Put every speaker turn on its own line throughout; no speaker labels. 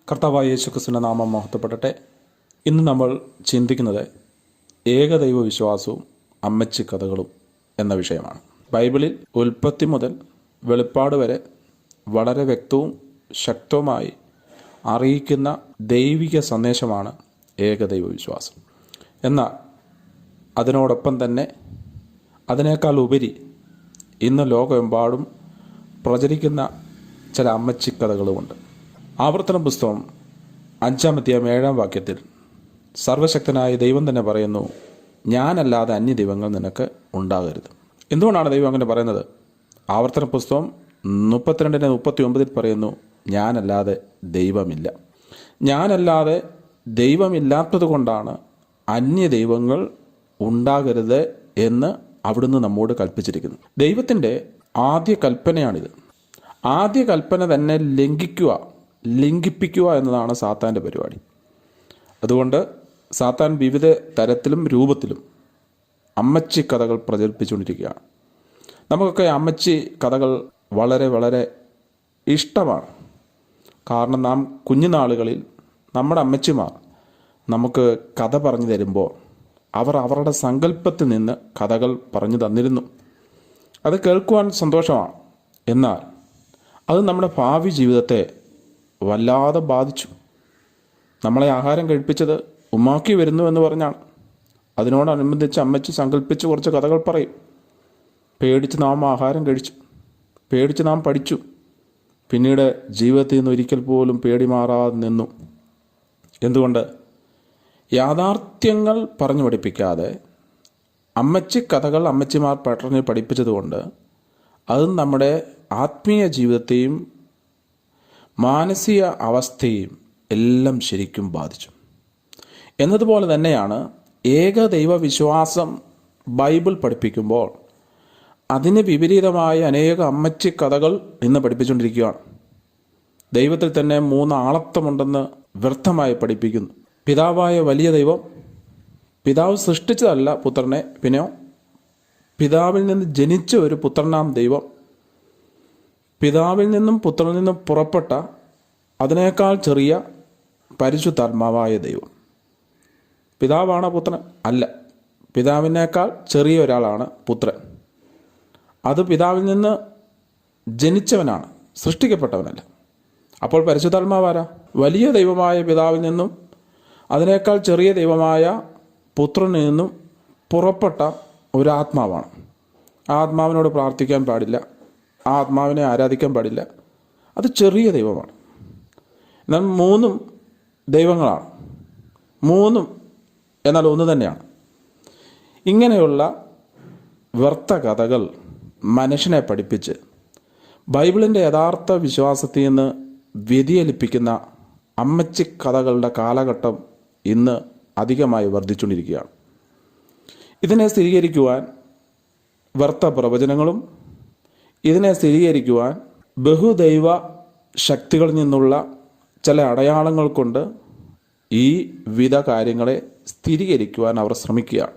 കർത്താവായ യേശുക്രിസ്തുവിന്റെ നാമം മഹത്വപ്പെടട്ടെ. ഇന്ന് നമ്മൾ ചിന്തിക്കുന്നത് ഏകദൈവ വിശ്വാസവും അമ്മച്ചി കഥകളും എന്ന വിഷയമാണ്. ബൈബിളിൽ ഉൽപ്പത്തി മുതൽ വെളിപ്പാട് വരെ വളരെ വ്യക്തവും ശക്തവുമായി അറിയിക്കുന്ന ദൈവിക സന്ദേശമാണ് ഏകദൈവ വിശ്വാസം. എന്നാൽ അതിനോടൊപ്പം തന്നെ അതിനേക്കാൾ ഉപരി ഇന്ന് ലോകമെമ്പാടും പ്രചരിക്കുന്ന ചില അമ്മച്ചി കഥകളുമുണ്ട്. ആവർത്തന പുസ്തകം 5-ാം അധ്യായം 7-ാം വാക്യത്തിൽ സർവശക്തനായ ദൈവം തന്നെ പറയുന്നു, ഞാനല്ലാതെ അന്യ ദൈവങ്ങൾ നിനക്ക് ഉണ്ടാകരുത്. എന്തുകൊണ്ടാണ് ദൈവം അങ്ങനെ പറയുന്നത്? ആവർത്തന പുസ്തകം 32-39 പറയുന്നു, ഞാനല്ലാതെ ദൈവമില്ല. ഞാനല്ലാതെ ദൈവമില്ലാത്തത് കൊണ്ടാണ് അന്യ ദൈവങ്ങൾ ഉണ്ടാകരുത് എന്ന് അവിടുന്ന് നമ്മോട് കൽപ്പിച്ചിരിക്കുന്നു. ദൈവത്തിൻ്റെ ആദ്യ കൽപ്പനയാണിത്. ആദ്യ കൽപ്പന തന്നെ ലംഘിപ്പിക്കുക എന്നതാണ് സാത്താൻ്റെ പരിപാടി. അതുകൊണ്ട് സാത്താൻ വിവിധ തരത്തിലും രൂപത്തിലും അമ്മച്ചി കഥകൾ പ്രചരിപ്പിച്ചുകൊണ്ടിരിക്കുകയാണ്. നമുക്കൊക്കെ അമ്മച്ചി കഥകൾ വളരെ വളരെ ഇഷ്ടമാണ്. കാരണം നാം കുഞ്ഞുനാളുകളിൽ നമ്മുടെ അമ്മച്ചിമാർ നമുക്ക് കഥ പറഞ്ഞു തരുമ്പോൾ അവർ അവരുടെ സങ്കല്പത്തിൽ നിന്ന് കഥകൾ പറഞ്ഞു തന്നിരുന്നു. അത് കേൾക്കുവാൻ സന്തോഷമാണ്. എന്നാൽ അത് നമ്മുടെ ഭാവി ജീവിതത്തെ വല്ലാതെ ബാധിച്ചു. നമ്മളെ ആഹാരം കഴിപ്പിച്ചത് ഉമ്മാക്കി വരുന്നു എന്ന് പറഞ്ഞാണ്. അതിനോടനുബന്ധിച്ച് അമ്മച്ചി സങ്കല്പിച്ച് കുറച്ച് കഥകൾ പറയും. പേടിച്ച് നാം ആഹാരം കഴിച്ചു, പേടിച്ച് നാം പഠിച്ചു, പിന്നീട് ജീവിതത്തിൽ നിന്ന് ഒരിക്കൽ പോലും പേടി മാറാതെ നിന്നു. എന്തുകൊണ്ട്? യാഥാർത്ഥ്യങ്ങൾ പറഞ്ഞു പഠിപ്പിക്കാതെ അമ്മച്ചി കഥകൾ അമ്മച്ചിമാർ പറഞ്ഞ് പഠിപ്പിച്ചതുകൊണ്ട് അത് നമ്മുടെ ആത്മീയ ജീവിതത്തെയും മാനസിക അവസ്ഥയും എല്ലാം ശരിക്കും ബാധിച്ചു. എന്നതുപോലെ തന്നെയാണ് ഏകദൈവ വിശ്വാസം ബൈബിൾ പഠിപ്പിക്കുമ്പോൾ അതിന് വിപരീതമായ അനേക അമ്മച്ചി കഥകൾ ഇന്ന് പഠിപ്പിച്ചുകൊണ്ടിരിക്കുകയാണ്. ദൈവത്തിൽ തന്നെ 3 ആളത്വമുണ്ടെന്ന് വ്യർത്ഥമായി പഠിപ്പിക്കുന്നു. പിതാവായ വലിയ ദൈവം, പിതാവ് സൃഷ്ടിച്ചതല്ല പുത്രനെ, പിന്നെയോ പിതാവിൽ നിന്ന് ജനിച്ച ഒരു പുത്രനാം ദൈവം, പിതാവിൽ നിന്നും പുത്രനിൽ നിന്നും പുറപ്പെട്ട അതിനേക്കാൾ ചെറിയ പരിശുദ്ധാത്മാവായ ദൈവം. പിതാവാണ് പുത്രൻ? അല്ല, പിതാവിനേക്കാൾ ചെറിയ ഒരാളാണ് പുത്രൻ. അത് പിതാവിൽ നിന്ന് ജനിച്ചവനാണ്, സൃഷ്ടിക്കപ്പെട്ടവനല്ല. അപ്പോൾ പരിശുദ്ധാത്മാവാരാ? വലിയ ദൈവമായ പിതാവിൽ നിന്നും അതിനേക്കാൾ ചെറിയ ദൈവമായ പുത്രനിൽ നിന്നും പുറപ്പെട്ട ഒരു ആത്മാവാണ്. ആ ആത്മാവിനോട് പ്രാർത്ഥിക്കാൻ പാടില്ല, ആ ആത്മാവിനെ ആരാധിക്കാൻ പാടില്ല. അത് ചെറിയ ദൈവമാണ്. എന്നാൽ 3 ദൈവങ്ങളാണ്, 3 എന്നാൽ ഒന്ന് തന്നെയാണ്. ഇങ്ങനെയുള്ള വ്യർത്ഥ കഥകൾ മനുഷ്യനെ പഠിപ്പിച്ച് ബൈബിളിൻ്റെ യഥാർത്ഥ വിശ്വാസത്തിൽ നിന്ന് വ്യതിചലിപ്പിക്കുന്ന അമ്മച്ചി കഥകളുടെ കാലഘട്ടം ഇന്ന് അധികമായി വർദ്ധിച്ചുകൊണ്ടിരിക്കുകയാണ്. ഇതിനെ സ്ഥിരീകരിക്കുവാൻ വ്യർത്ഥ പ്രവചനങ്ങളും ഇതിനെ സ്ഥിരീകരിക്കുവാൻ ബഹുദൈവ ശക്തികളിൽ നിന്നുള്ള ചില അടയാളങ്ങൾ കൊണ്ട് ഈ വിധ കാര്യങ്ങളെ സ്ഥിരീകരിക്കുവാൻ അവർ ശ്രമിക്കുകയാണ്.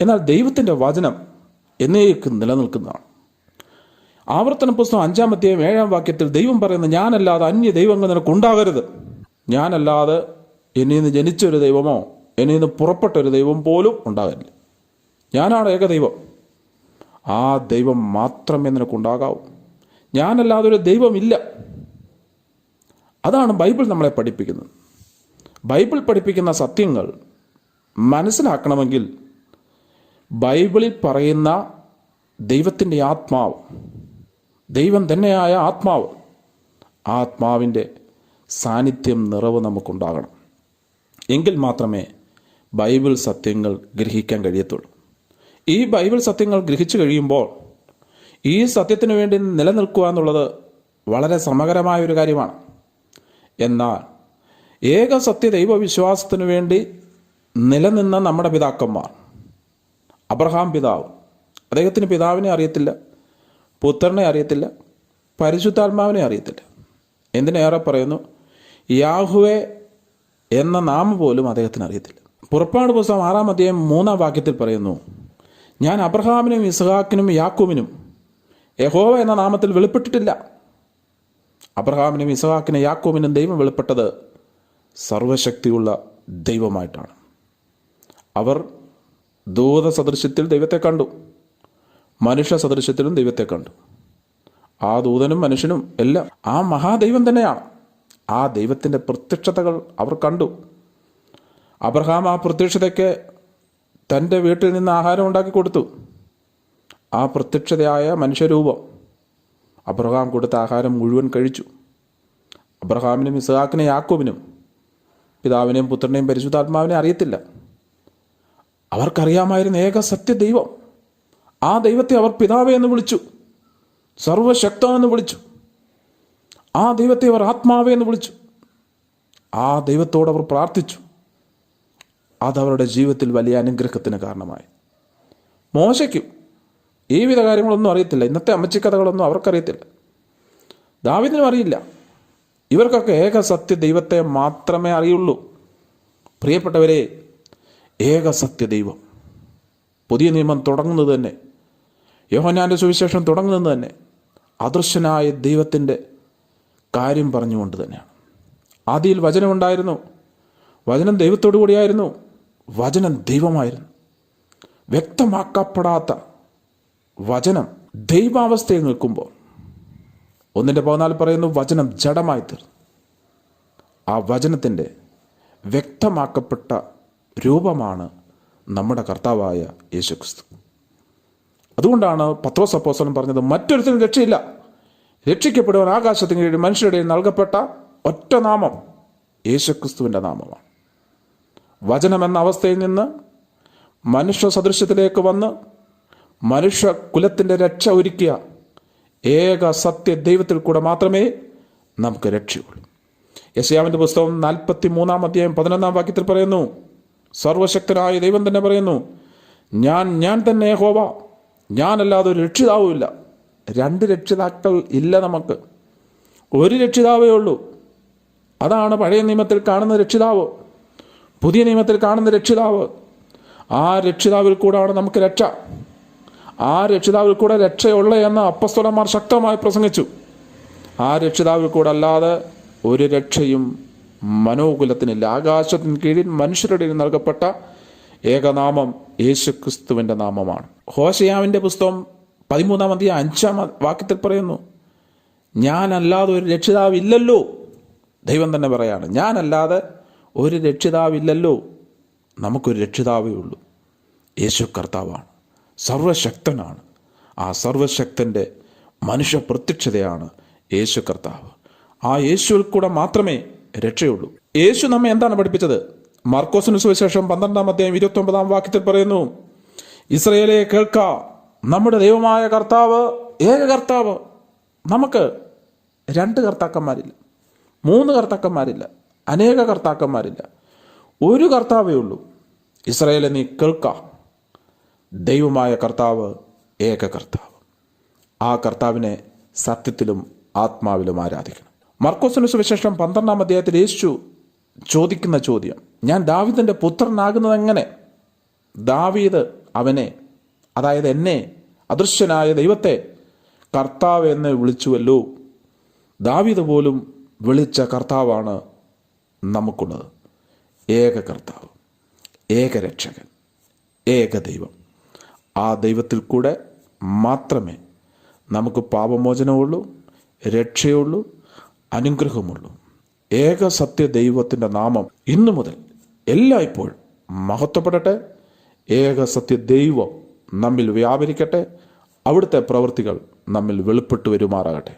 എന്നാൽ ദൈവത്തിൻ്റെ വചനം എന്നേക്കും നിലനിൽക്കുന്നതാണ്. ആവർത്തന പുസ്തകം 5-ാം അധ്യായം 7-ാം വാക്യത്തിൽ ദൈവം പറയുന്നത്, ഞാനല്ലാതെ അന്യ ദൈവങ്ങൾ നിനക്കുണ്ടാകരുത്. ഞാനല്ലാതെ എന്നിൽ നിന്ന് ജനിച്ചൊരു ദൈവമോ എന്നിൽ നിന്ന് പുറപ്പെട്ടൊരു ദൈവം പോലും ഉണ്ടാകില്ല. ഞാനാണ് ഏകദൈവം. ആ ദൈവം മാത്രമേ നിനക്കുണ്ടാകാവൂ. ഞാനല്ലാതെ ഒരു ദൈവമില്ല. അതാണ് ബൈബിൾ നമ്മളെ പഠിപ്പിക്കുന്നത്. ബൈബിൾ പഠിപ്പിക്കുന്ന സത്യങ്ങൾ മനസ്സിലാക്കണമെങ്കിൽ ബൈബിളിൽ പറയുന്ന ദൈവത്തിൻ്റെ ആത്മാവ്, ദൈവം തന്നെയായ ആത്മാവ്, ആത്മാവിൻ്റെ സാന്നിധ്യം, നിറവ് നമുക്കുണ്ടാകണം. എങ്കിൽ മാത്രമേ ബൈബിൾ സത്യങ്ങൾ ഗ്രഹിക്കാൻ കഴിയത്തുള്ളൂ. ഈ ബൈബിൾ സത്യങ്ങൾ ഗ്രഹിച്ചു കഴിയുമ്പോൾ ഈ സത്യത്തിനു വേണ്ടി നിലനിൽക്കുക എന്നുള്ളത് വളരെ ശ്രമകരമായൊരു കാര്യമാണ്. എന്നാൽ ഏക സത്യ ദൈവവിശ്വാസത്തിനു വേണ്ടി നിലനിന്ന നമ്മുടെ പിതാക്കന്മാർ, അബ്രഹാം പിതാവ്, അദ്ദേഹത്തിന് പിതാവിനെ അറിയത്തില്ല, പുത്രനെ അറിയത്തില്ല, പരിശുദ്ധാത്മാവിനെ അറിയത്തില്ല. എന്തിനേറെ പറയുന്നു, യാഹുവേ എന്ന നാമം പോലും അദ്ദേഹത്തിന് അറിയത്തില്ല. പുറപ്പാട് പുസ്തകം 6-ാം അധ്യായം 3-ാം വാക്യത്തിൽ പറയുന്നു, ഞാൻ അബ്രഹാമിനും ഇസ്ഹാക്കിനും യാക്കോബിനും യഹോവ എന്ന നാമത്തിൽ വെളിപ്പെട്ടിട്ടില്ല. അബ്രഹാമിനും ഇസഹാക്കിനും യാക്കോബിനും ദൈവം വെളിപ്പെട്ടത് സർവശക്തിയുള്ള ദൈവമായിട്ടാണ്. അവർ ദൂത സദൃശ്യത്തിൽ ദൈവത്തെ കണ്ടു, മനുഷ്യ സദൃശ്യത്തിലും ദൈവത്തെ കണ്ടു. ആ ദൂതനും മനുഷ്യനും എല്ലാം ആ മഹാദൈവം തന്നെയാണ്. ആ ദൈവത്തിൻ്റെ പ്രത്യക്ഷതകൾ അവർ കണ്ടു. അബ്രഹാം ആ പ്രത്യക്ഷതയ്ക്ക് തൻ്റെ വീട്ടിൽ നിന്ന് ആഹാരം ഉണ്ടാക്കി കൊടുത്തു. ആ പ്രത്യക്ഷതയായ മനുഷ്യരൂപം അബ്രഹാം കൊടുത്ത ആഹാരം മുഴുവൻ കഴിച്ചു. അബ്രഹാമിനും ഇസ്ഹാക്കിനും യാക്കോബിനും പിതാവിനെയും പുത്രനെയും പരിശുദ്ധാത്മാവിനെ അറിയത്തില്ല. അവർക്കറിയാമായിരുന്ന ഏക സത്യ ദൈവം, ആ ദൈവത്തെ അവർ പിതാവേ എന്ന് വിളിച്ചു, സർവശക്ത എന്ന് വിളിച്ചു. ആ ദൈവത്തെ അവർ ആത്മാവേ എന്ന് വിളിച്ചു. ആ ദൈവത്തോട് അവർ പ്രാർത്ഥിച്ചു. അതവരുടെ ജീവിതത്തിൽ വലിയ അനുഗ്രഹത്തിന് കാരണമായി. മോശയ്ക്കും ഈ വിധ കാര്യങ്ങളൊന്നും അറിയത്തില്ല. ഇന്നത്തെ അമ്മച്ചിക്കഥകളൊന്നും അവർക്കറിയത്തില്ല. ദാവീദിനും അറിയില്ല. ഇവർക്കൊക്കെ ഏക സത്യ ദൈവത്തെ മാത്രമേ അറിയുള്ളൂ. പ്രിയപ്പെട്ടവരെ, ഏക സത്യ ദൈവം പുതിയ നിയമം തുടങ്ങുന്നത് തന്നെ, യോഹന്നാൻ്റെ സുവിശേഷം തുടങ്ങുന്നത് തന്നെ അദൃശ്യനായ ദൈവത്തിൻ്റെ കാര്യം പറഞ്ഞുകൊണ്ട് തന്നെയാണ്. ആദിയിൽ വചനമുണ്ടായിരുന്നു, വചനം ദൈവത്തോടു കൂടിയായിരുന്നു, വചനം ദൈവമായിരുന്നു. വ്യക്തമാക്കപ്പെടാത്ത വചനം ദൈവാവസ്ഥയിൽ നിൽക്കുമ്പോൾ 1:14 പറയുന്നു, വചനം ജഡമായി തീർന്നു. ആ വചനത്തിൻ്റെ വ്യക്തമാക്കപ്പെട്ട രൂപമാണ് നമ്മുടെ കർത്താവായ യേശുക്രിസ്തു. അതുകൊണ്ടാണ് പത്രോസ് അപ്പോസ്തലൻ പറഞ്ഞത്, മറ്റൊരുത്തിനും രക്ഷയില്ല, രക്ഷിക്കപ്പെടുവാൻ ആകാശത്തിന് കീഴിൽ മനുഷ്യരുടെ നൽകപ്പെട്ട ഒറ്റ നാമം യേശുക്രിസ്തുവിൻ്റെ നാമമാണ്. വചനം എന്ന അവസ്ഥയിൽ നിന്ന് മനുഷ്യ സദൃശ്യത്തിലേക്ക് വന്ന് മനുഷ്യ കുലത്തിൻ്റെ രക്ഷ ഒരുക്കിയ ഏക സത്യ ദൈവത്തിൽ കൂടെ മാത്രമേ നമുക്ക് രക്ഷയുള്ളൂ. യെശയ്യാവിൻ്റെ പുസ്തകം 43-ാം വാക്യത്തിൽ പറയുന്നു, സർവശക്തനായ ദൈവം തന്നെ പറയുന്നു, ഞാൻ തന്നെ യഹോവ, ഞാനല്ലാതെ ഒരു രക്ഷിതാവുമില്ല. 2 രക്ഷിതാക്കൾ ഇല്ല നമുക്ക്, ഒരു രക്ഷിതാവേ ഉള്ളൂ. അതാണ് പഴയ നിയമത്തിൽ കാണുന്ന രക്ഷിതാവ്, പുതിയ നിയമത്തിൽ കാണുന്ന രക്ഷിതാവ്. ആ രക്ഷിതാവിൽ കൂടാണ് നമുക്ക് രക്ഷ. ആ രക്ഷിതാവിൽ കൂടെ രക്ഷയുള്ള എന്ന് അപ്പസ്തലന്മാർ ശക്തമായി പ്രസംഗിച്ചു. ആ രക്ഷിതാവിൽ കൂടെ അല്ലാതെ ഒരു രക്ഷയും മനോകുലത്തിനില്ല. ആകാശത്തിന് കീഴിൽ മനുഷ്യരുടെ നൽകപ്പെട്ട ഏകനാമം യേശുക്രിസ്തുവിൻ്റെ നാമമാണ്. ഹോശയ്യാവിൻ്റെ പുസ്തകം 13-ാം വാക്യത്തിൽ പറയുന്നു, ഞാനല്ലാതെ ഒരു രക്ഷിതാവില്ലല്ലോ. ദൈവം തന്നെ പറയാണ്, ഞാനല്ലാതെ ഒരു രക്ഷിതാവില്ലല്ലോ. നമുക്കൊരു രക്ഷിതാവേ ഉള്ളൂ, യേശു കർത്താവാണ്, സർവശക്തനാണ്. ആ സർവശക്തൻ്റെ മനുഷ്യ പ്രത്യക്ഷതയാണ് യേശു കർത്താവ്. ആ യേശുവിൽ കൂടെ മാത്രമേ രക്ഷയുള്ളൂ. യേശു നമ്മെ എന്താണ് പഠിപ്പിച്ചത്? മാർക്കോസിന് സുവിശേഷം 12-ാം വാക്യത്തിൽ പറയുന്നു, ഇസ്രായേലേ കേൾക്ക, നമ്മുടെ ദൈവമായ കർത്താവ് ഏക കർത്താവ്. നമുക്ക് 2 കർത്താക്കന്മാരില്ല, 3 കർത്താക്കന്മാരില്ല, അനേക കർത്താക്കന്മാരില്ല. ഒരു കർത്താവേ ഉള്ളൂ. ഇസ്രായേലെ നീ കേൾക്ക, ദൈവമായ കർത്താവ് ഏക കർത്താവ്. ആ കർത്താവിനെ സത്യത്തിലും ആത്മാവിലും ആരാധിക്കണം. മർക്കോസിന് സുവിശേഷം 12-ാം അധ്യായത്തിൽ യേശു ചോദിക്കുന്ന ചോദ്യം, ഞാൻ ദാവീദിൻ്റെ പുത്രനാകുന്നത് എങ്ങനെ? ദാവീദ് അവനെ, അതായത് എന്നെ, അദൃശ്യനായ ദൈവത്തെ കർത്താവ് എന്ന് വിളിച്ചുവല്ലോ. ദാവീദ് പോലും വിളിച്ച കർത്താവാണ് നമുക്കുള്ളത്. ഏക കർത്താവ്, ഏക രക്ഷകൻ, ഏക ദൈവം. ആ ദൈവത്തിൽ കൂടെ മാത്രമേ നമുക്ക് പാപമോചനമുള്ളൂ, രക്ഷയുള്ളൂ, അനുഗ്രഹമുള്ളൂ. ഏക സത്യ ദൈവത്തിൻ്റെ നാമം ഇന്നു മുതൽ എല്ലായ്പ്പോഴും മഹത്വപ്പെടട്ടെ. ഏക സത്യ ദൈവം നമ്മിൽ വ്യാപരിക്കട്ടെ. അവിടുത്തെ പ്രവൃത്തികൾ നമ്മിൽ വെളിപ്പെട്ടു വരുമാറാകട്ടെ.